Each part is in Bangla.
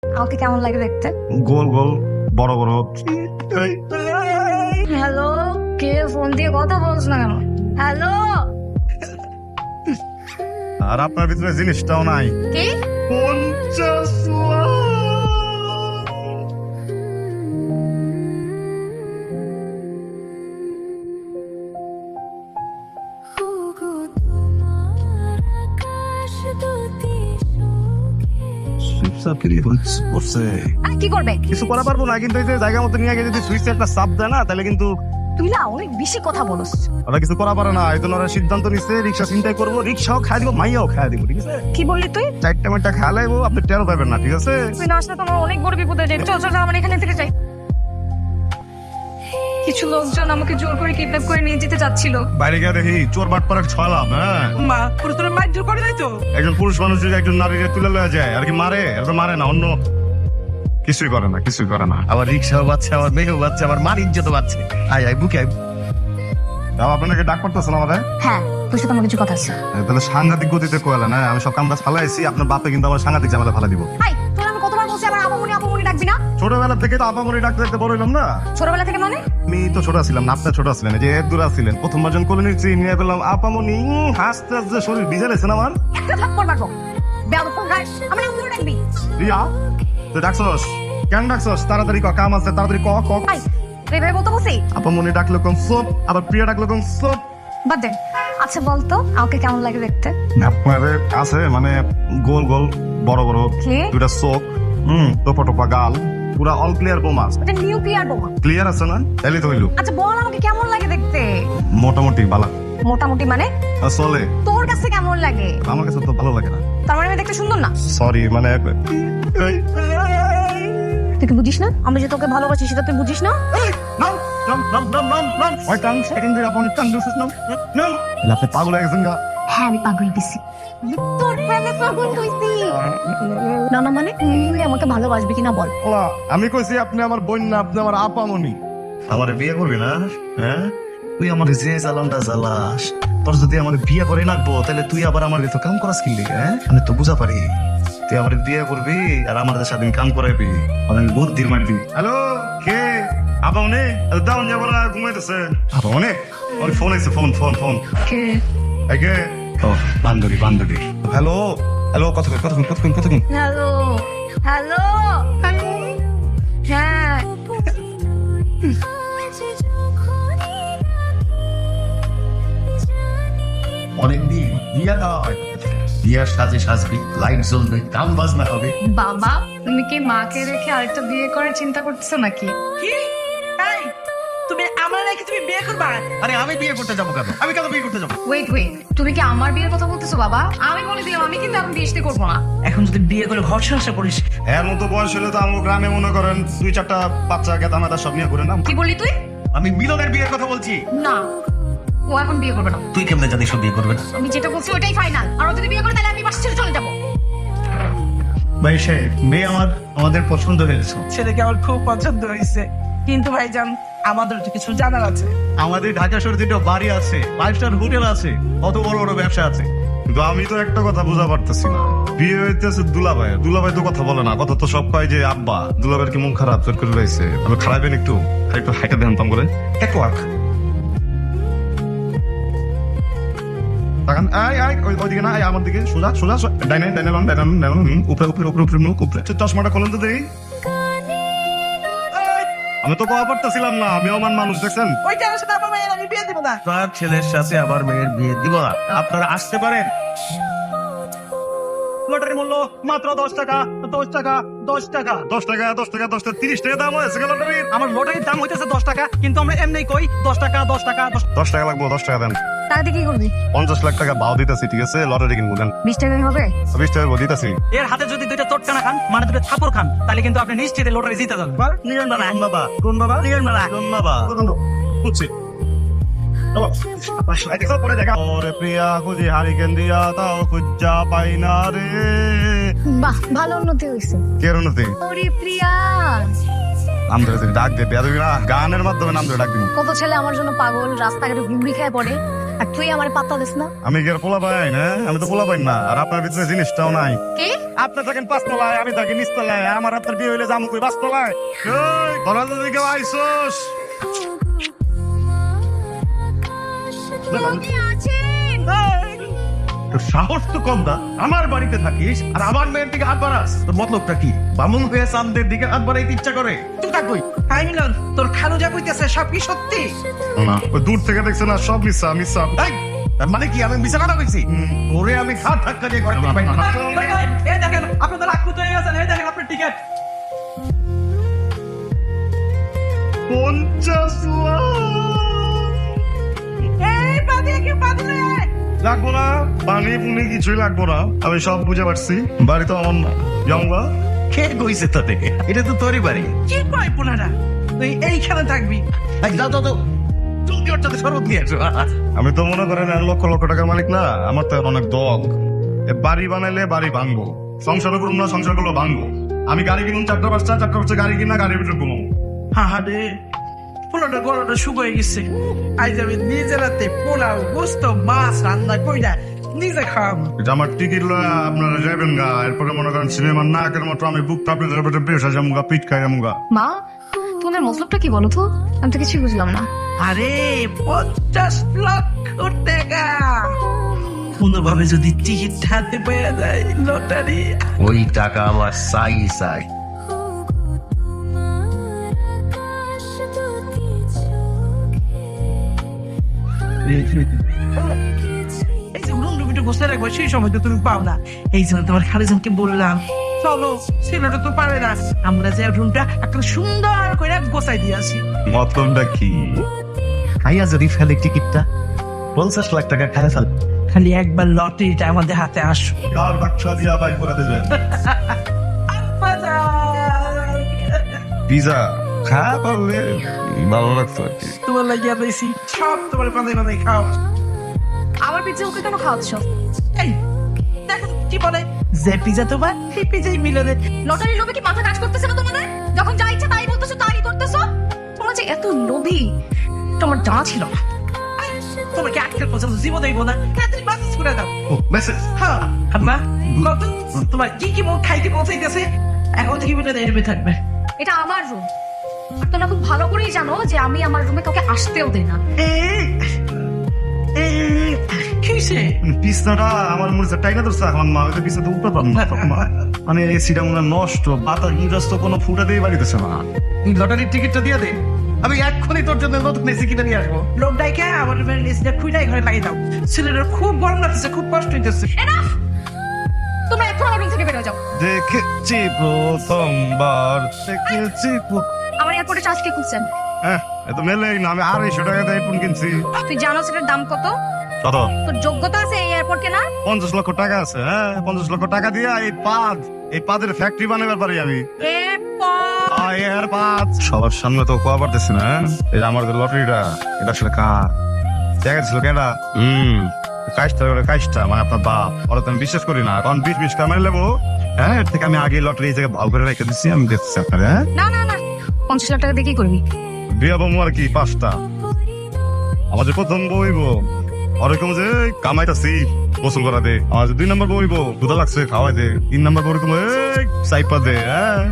আমাকে কেমন লাগে দেখতে? গোল গোল বড় বড়। হ্যালো, কে ফোন দিয়ে কথা বলছ না কেন? হ্যালো, আর আপনার ভিতরে জিনিসটাও নাই। কি? 50 লাখ। কি করবে? কিছু করা পারবো না, কিন্তু এই যে জায়গা মতো নিয়ে গিয়ে যদি সুইচে একটা চাপ দেয় না, তাহলে কিন্তু তুই না অনেক বেশি কথা বলস। ওরা কিছু করা পারে না। এই জন্য ওরা সিদ্ধান্ত নিচ্ছে রিক্সা চিন্তাই করবো, রিক্সাও খাই দিব, মাইয়াও খাই দিব। ঠিক আছে, কি বললি তুই? চারটা মারটা খেলাইবো, আপনি টেরও পাবেন না। ঠিক আছে, তুই না আসলে তোমার অনেক বড় বিপদে যাবে। চল চল আমরা এখানে থেকে যাই। কিছু লোকজন আমাকে জোর করে কিডন্যাপ করে নিয়ে যেতে চাচ্ছিল। বাইরে গিয়ে দেখি চোর বাটপাড়ার ছলাম। হ্যাঁ, মা পুরো তোর মারধর করে নাই তো? একজন পুরুষ মানুষ যদি একজন নারীকে তুলে লয়ে যায় আর কি মারে, এটা মারে না, অন্য কিছুই করে না, কিছুই করে না। আমার রিক্সাও বাচ্চা, আমার মেয়েও বাচ্চা, আমার মার ইজ্জত বাচ্চা। আয় আয় বুকে আয়। তাও আপনাকে ডাক করতেছেন আমাদের। হ্যাঁ, তোর সাথে আমার কিছু কথা আছে। তাহলে সাংঘাতিক গতিতে কোয়ালেন। হ্যাঁ, আমি সব কাম কাজ ফালাইছি, আপনার বাপে কিন্তু আমার সাংঘাতিক ঝামেলা ফালা দিব। হাই, তোর আমি কতবার বলছি আমার আপামনি আপামনি ডাকবি না? ছোটবেলা থেকে তো আপামনি ডাকতে ডাকতে বড় হইলাম না। ছোটবেলা থেকে মানে? আমি তো ছোট ছিলাম না, আপনার ছোট ছিলেন, যে এর দূরে ছিলেন। প্রথমবার যখন কোলে নিচ্ছি নিয়ে বললাম আপামনি, হাসতে হাসতে শরীর ভিজে লেছেন আমার। একটা থাপ্পড় মারবো। বেয়াদব কোন গায়? আমি নাম ধরে ডাকবি। রিয়া, তুই ডাকছস কেন? ডাকছস তাড়াতাড়ি ক, কাম আছে, তাড়াতাড়ি ক ক। হাই, রেবে বলতে বসি। আপামনি ডাকলো কোন সোপ, আবার প্রিয়া ডাকলো কোন সোপ। বাদ দে। আচ্ছা বলতো আমাকে কেমন লাগে দেখতে? আপনার আছে মানে গোল গোল বড় বড় কি? দুটা চোখ, টোপা টোপা গাল, পুরা অল ক্লিয়ার বোমা। এটা নিউ ক্লিয়ার বোমা। ক্লিয়ার আছে না? তাহলে তো হইলো। আচ্ছা বল আমাকে কেমন লাগে দেখতে? মোটামুটি বালা। মোটামুটি মানে? চলে। তোর কাছে কেমন লাগে? আমার কাছে তো ভালো লাগে না। তার মানে আমি দেখতে সুন্দর না? সরি, মানে তুই কি বুঝিস না? আমি যে তোকে ভালোবাসি সেটা তুই বুঝিস না? আপনি পাগল হয়ে গেছেন গা। হ্যাঁ আমি পাগল দিছি। তোর প্রেমে পাগল হইছি। না না মানে তুই আমাকে ভালোবাসবি কিনা বল। ওলা, আমি কইছি আপনি আমার বোন না, আপনি আমার আপামনি। আমার বিয়ে করবি না? হ্যাঁ, তুই আমার যে জ্বালানটা জ্বালাস, তোর যদি আমার বিয়ে করে লাগবো, তাহলে তুই আবার আমার তো কাম করাস কিনলি। হ্যাঁ, আমি তো বুঝা পারি। তুই আমার বিয়ে করবি আর আমাদের সাথে কাম করাইবি, আমি বুদ্ধির মারবি। হ্যালো, কে? আপামনি দাও যাবো না, ঘুমাইতেছে। আপামনি ওর ফোন আইছে, ফোন ফোন ফোন। কে? একে ও বান্ধবী বান্ধবী। হ্যালো হ্যালো, কতক্ষণ? হ্যালো হ্যালো হ্যাঁ। অনেকদিন বিয়ে দেওয়া হয়, বিয়ার সাজে সাজবি, লাইট জ্বলবে, কাম বাজনা হবে। বাবা তুমি কি মাকে রেখে আরেকটা বিয়ে করার চিন্তা করতেছো নাকি? কি? এই তুমি আমার নাকি তুমি বিয়ে করবা? আরে আমি বিয়ে করতে যাবো কেন? আমি কেন বিয়ে করতে যাবো? ওয়েট তুমি কি আমার বিয়ের কথা বলতেছো বাবা? আমি বলে দিলাম আমি কিন্তু এখন বিয়ে করবো না। এখন যদি বিয়ে করে ঘর সংসার করিস, এর মতো বয়স হলে তো আমার গ্রামে মনে করেন 2-4টা বাচ্চা গেদা মেদা সব নিয়ে ঘুরে না। কি বললি তুই? আমি মিলনের বিয়ের কথা বলছি। না, ও এখন বিয়ে করবে না। তুই কেমনে জানিস ও বিয়ে করবে না? আমি যেটা বলছি ওটাই ফাইনাল। আর ও যদি বিয়ে করে তাহলে আমি বাসা ছেড়ে চলে যাবো। ভাই সাহেব, মেয়ে আমাদের পছন্দ হয়েছে। ছেলেকে আমার খুব পছন্দ হয়েছে, কিন্তু ভাইজান আমাদের তো কিছু জানার আছে। আমাদের ঢাকা শহরে দুটো বাড়ি আছে, 5 স্টার হোটেল আছে, কত বড় বড় ব্যবসা আছে। কিন্তু আমি তো একটা কথা বুঝা পারতেছি না, বিয়ে হইতেছে দুলাভাই তো কথা বলে না, কথা তো সব কয় যে আব্বা। দুলাভাইয়ের কি মন খারাপ চট করে রয়েছে? আমি খারাপেন একটু হাইটা দেন তাম করে এক লাখ তাকান। ওইদিকে না, আমার দিকে সোজা সোজা ডাইনে উপরে মুখ উপরে। চশমাটা খোলেন তো দেখি। আমি তো কওয়া পারতেছিলাম না, আমি অমান মানুষ, দেখছেন? ওই যে আমার সাথে আমার মেয়ের আমি বিয়ে দিব না। তার ছেলের সাথে আবার মেয়ের বিয়ে দিব না। আপনারা আসতে পারেন। লটারি মূল্য মাত্র 10 টাকা 10 টাকা 10 টাকা 10 টাকা 10 টাকা 10 টাকা 30 টাকা দাম হয়েছে লটারির। আমার লটারির দাম হইতেছে 10 টাকা, কিন্তু আমরা এমনি কই 10 টাকা 10 টাকা 10 টাকা লাগবে, 10 টাকা দেন। তাহলে কি করবি? 50 লাখ টাকা ভাও দিতেছি, ঠিক আছে? লটারি কিনবো, দেন। 20 টাকাই হবে? 20 টাকা দিতেছি। এর হাতে যদি দুইটা চটকানা খান, মানে দুটো থাপড় খান, তাহলে কিন্তু আপনি নিশ্চিত লটারি জিতে যাবেন। নিয়ন বাবা, কোন বাবা? নিয়ন বাবা। বুঝছি। ওরে প্রিয়া খুঁজি হারিকেন দিয়া তাও খুঁজা পাই না রে। বাহ, ভালো উন্নতি হয়েছে। কেরণতে ওরে প্রিয়া, নাম ধরে ডাক দে, বেয়াদবি না, গানের মাধ্যমে নাম ধরে ডাক দিন। কত ছেলে আমার জন্য পাগল, রাস্তাঘাটে ঘুমড়ি খেয়ে পড়ে। আর তুই আমার পাত্তা দিস না। আমি কি আর পোলা পাই না? আমি তো পোলা পাই না, আর আপনার ভিতরে জিনিসটাও নাই। কি? আপনি থাকেন পাঁচতলায়, আমি থাকি নিচতলায়, আমার আপনার বিয়ে হইলে যাবো কই পাঁচতলায়? এই, তোরা যদি কেউ আইসোস। তোর সাহস তো কম না, আমার বাড়িতে থাকিস আর আমার মেয়ের দিকে হাত বাড়াস। তোর মতলবটা কি? বামুন হয়ে চাঁদের দিকে হাত বাড়াইতে ইচ্ছা করে? তুই থাকবই। হাই মিলন, তোর খালু যা কইতেছে সব কি সত্যি? না, ওই দূর থেকে দেখছে না, সব মিশা মিশা। এই, তার মানে কি আমি মিছা কথা কইছি? ওরে আমি খাট ধাক্কা দিয়ে ঘরে থেকে বাইর করব। এই দেখেন আপনাদের আকুত হয়ে গেছেন, এই দেখেন আপনার টিকিট। 50 লাখ এই পাদি কি পাদি রে? লাগবো না, পানি পুনি কিছুই লাগবো না, আমি সব বুঝে পারছি। বাড়ি তো আমার না, যাওয়া। কে কইছে তোরে? এটা তো তোরই বাড়ি। কি কয় পোনারা? তুই এইখানে থাকবি। এই, যাও যাও যাও, জলদি ওর সাথে শরবত নিয়ে এসো। আমি তো মনে করেন আর লক্ষ লক্ষ টাকার মালিক না, আমার তো অনেক দল। বাড়ি বানাইলে বাড়ি ভাঙবো, সংসার করুন না, সংসার গুলো ভাঙবো। আমি গাড়ি কিনুন 4টা বাচ্চা, 4টা বাচ্চা গাড়ি কিনা, গাড়ির ভিতরে ঘুমাবো। হাহারে পোলাটা গলাটা শুকিয়ে গেছে। আজ আমি নিজে রাতে পোলাও গোস্ত মাছ রান্না কইরা নিজে খাওয়াবো। এটা আমার টিকিট লয়া আপনারা যাবেন গা, এরপরে মনে করেন সিনেমার নায়কের মতো আমি বুক টাপলে বেশ যামুগা, পিঠ খাই যামুগা। মা, তোমাদের মতলবটা কি বলো তো? আমি তো কিছুই বুঝলাম না। আরে 50 লক্ষ টাকা কোনোভাবে যদি টিকিট হাতে পেয়ে যায়, লটারি। ওই টাকা আমার চাই চাই। এই যে রুম একটু বসে রাখবো, সেই সময় তো তুমি পাও না। এই জন্য তোমার খালিজানকে বললাম, চলো, ছেলেটা তো পারে না, আমরা যে রুমটা একটা সুন্দর করে গোছাই দিয়ে আসি। মতলবটা কি? খাইয়া যদি ফেলে টিকিটটা 50 লাখ টাকা খাইয়া ফেল। খালি একবার লটারিটা আমাদের হাতে আসো। কার বাচ্চা দিয়া বাই করে দেবেন? পিজা খা পারলে ভালো লাগতো আর কি। তোমার লাগিয়া পেয়েছি, সব তোমার পাতে পাতে খাও। আমার পিজ্জা ওকে কেন খাওয়াচ্ছ? এই দেখো কি বলে, যে পিজা তোমার সেই পিজাই মিলনের। লটারির লোভে কি মাথা কাজ করতেছে না তোমাদের? যখন যা ইচ্ছা তাই বলতেছো, তাই করতেছো। তোমরা যে এত লোভী, তোমার জানা ছিল না। তোমাকে আজকাল পর্যন্ত জীবন দেবো না, তাড়াতাড়ি বাতিস করে দাও। ও মেসেজ। হ্যাঁ আম্মা, কত তোমার কি কি মুখ খাইতে পৌঁছাইতেছে, এখন থেকে বলে এরবে থাকবে। এটা আমার রুম, আর তোমরা খুব ভালো করেই জানো যে আমি আমার রুমে কাউকে আসতেও দেই না। কি হয়েছে? পিস্তাটা আমার মনে হচ্ছে টাইনা ধরছে, এখন মা হয়তো পিস্তা তো উঠতে পারবো না তখন মা। মানে এসিটা মনে হয় নষ্ট, বাতাস নিরাজ তো কোনো ফুটা দিয়ে বাড়িতেছে না। তুই লটারির টিকিটটা দিয়ে দে, আমি এক্ষুনি তোর জন্য নতুন এসি কিনে নিয়ে আসবো। লোক ডাইকে আমার রুমের এসিটা খুইলাই ঘরে লাগিয়ে দাও। ছেলেটার খুব গরম লাগতেছে, খুব কষ্ট হইতেছে। এনাফ! তোমরা এখন আমার রুম থেকে বেরো যাও। দেখেছি প্রথমবার, দেখেছি আমার এয়ারপোর্টে চার্জ কে খুঁজছেন? এত মেলেই না, আমি 250 টাকা দিয়ে ফোন কিনছি। তুই জানো সেটার দাম কত? কত? তোর যোগ্যতা আছে এই এয়ারপোর্ট কেনার? 50 লক্ষ টাকা আছে। হ্যাঁ, 50 লক্ষ টাকা দিয়ে এই পাদের ফ্যাক্টরি বানাবার পারি আমি। সবার সামনে তো কোয়া পারতেছি না। এই যে আমার লটারিটা, এটা আসলে কার জায়গা ছিল? কেনা কাজটা মানে আপনার বাপ, ওরা তো আমি বিশ্বাস করি না। কারণ 20 কামাই নেবো। হ্যাঁ, এর থেকে আমি আগে লটারি এই জায়গায় ভালো করে রেখে দিচ্ছি, আমি দেখছি আপনার। হ্যাঁ, না না না, 50 লাখ টাকা দিয়ে কি করবি? বিয়ে বাবু আর কি 5টা। আমাদের প্রথম বইব ওরকম যে কামাইতাছি গোসল করা দে। আমার 2 নম্বর বইব দুধা লাগছে খাওয়াই দে। 3 নম্বর বই তুমি সাইপা দে। হ্যাঁ,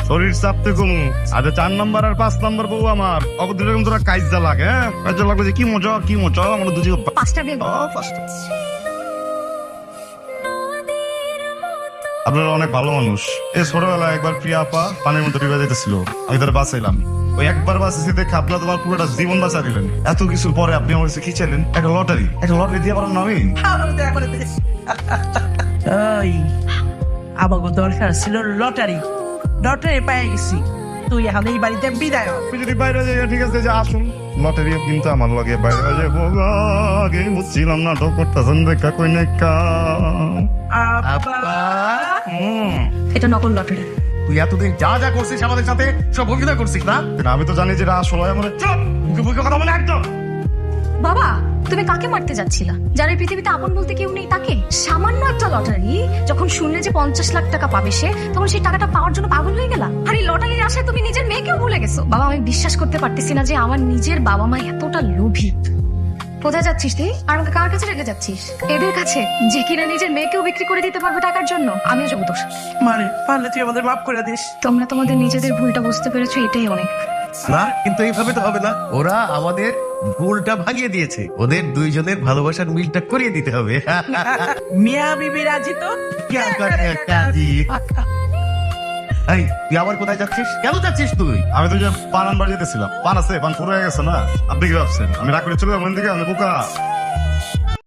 শরীর চাপতে কমু। আজ 4 নম্বর আর 5 নম্বর বউ আমার অকদিন তোরা কাইজা লাগে। হ্যাঁ, কাইজা লাগবে যে কি মজা কি মজা। আমরা দুজি 5টা দিয়ে 5টা। আপনারা অনেক ভালো মানুষ। এই ছোটবেলায় একবার প্রিয়া আপা পানির মধ্যে ডুবে যেতেছিল, আমি তার বাঁচাইলাম। ওই একবার বাঁচেছি দেখে আপনার তোমার পুরোটা জীবন বাঁচা দিলেন। এত কিছুর পরে আপনি আমার কাছে কি চাইলেন? একটা লটারি দিয়ে পারেন না? আমি আমাকে দরকার ছিল লটারি, লটারি পেয়ে গেছি। তুই এখন এই বাড়িতে বিদায় হ। আপনি যদি বাইরে যাই, ঠিক আছে, যে আসুন লটারি কিন্তু আমার লগে বাইরে যাবো। আগে বুঝছিলাম না তো করতেছেন দেখা কই না। এটা নকল লটারি। তুই এতদিন যা যা করছিস আমাদের সাথে সব অভিনয় করছিস না? আমি তো জানি যে এটা আসলে আমার চুপ, মুখে মুখে কথা বলে একদম। বাবা, তুমি কাকে মারতে যাচ্ছিলা? যার এই পৃথিবীতে আপন বলতে কেউ নেই তাকে? সামান্য একটা লটারি যখন শুনলে যে 50 লাখ টাকা পাবে সে, তখন সেই টাকাটা পাওয়ার জন্য পাগল হয়ে গেলা। আর এই লটারির আশায় তুমি নিজের মেয়েকেও ভুলে গেছো। বাবা, আমি বিশ্বাস করতে পারতেছি না যে আমার নিজের বাবা মা এতটা লোভী। কোথায় যাচ্ছিস তুই? আর আমাকে কার কাছে রেখে যাচ্ছিস? এদের কাছে, যে কিনা নিজের মেয়েকেও বিক্রি করে দিতে পারবে টাকার জন্য। আমিও যাবো তোর সাথে। মারে পারলে তুই আমাদের মাফ করে দিস। তোমরা তোমাদের নিজেদের ভুলটা বুঝতে পেরেছো, এটাই অনেক। না কিন্তু এইভাবে তো হবে না, ওরা আমাদের ভুলটা ভাগিয়ে দিয়েছে, ওদের দুইজনের ভালোবাসার মিলটা করিয়ে দিতে হবে। মিয়া বিবি রাজি তো? क्या करे काजी। এই তুই আবার কোথায় যাচ্ছিস? কেন যাচ্ছিস তুই? আমি তো যে পান আনবার যেতেছিলাম। পান আছে, পান পুরো হয়ে গেছে না। আপনি কি ভাবছেন আমি রাগ করে চলে যাবো এখান থেকে? আমি বোকা।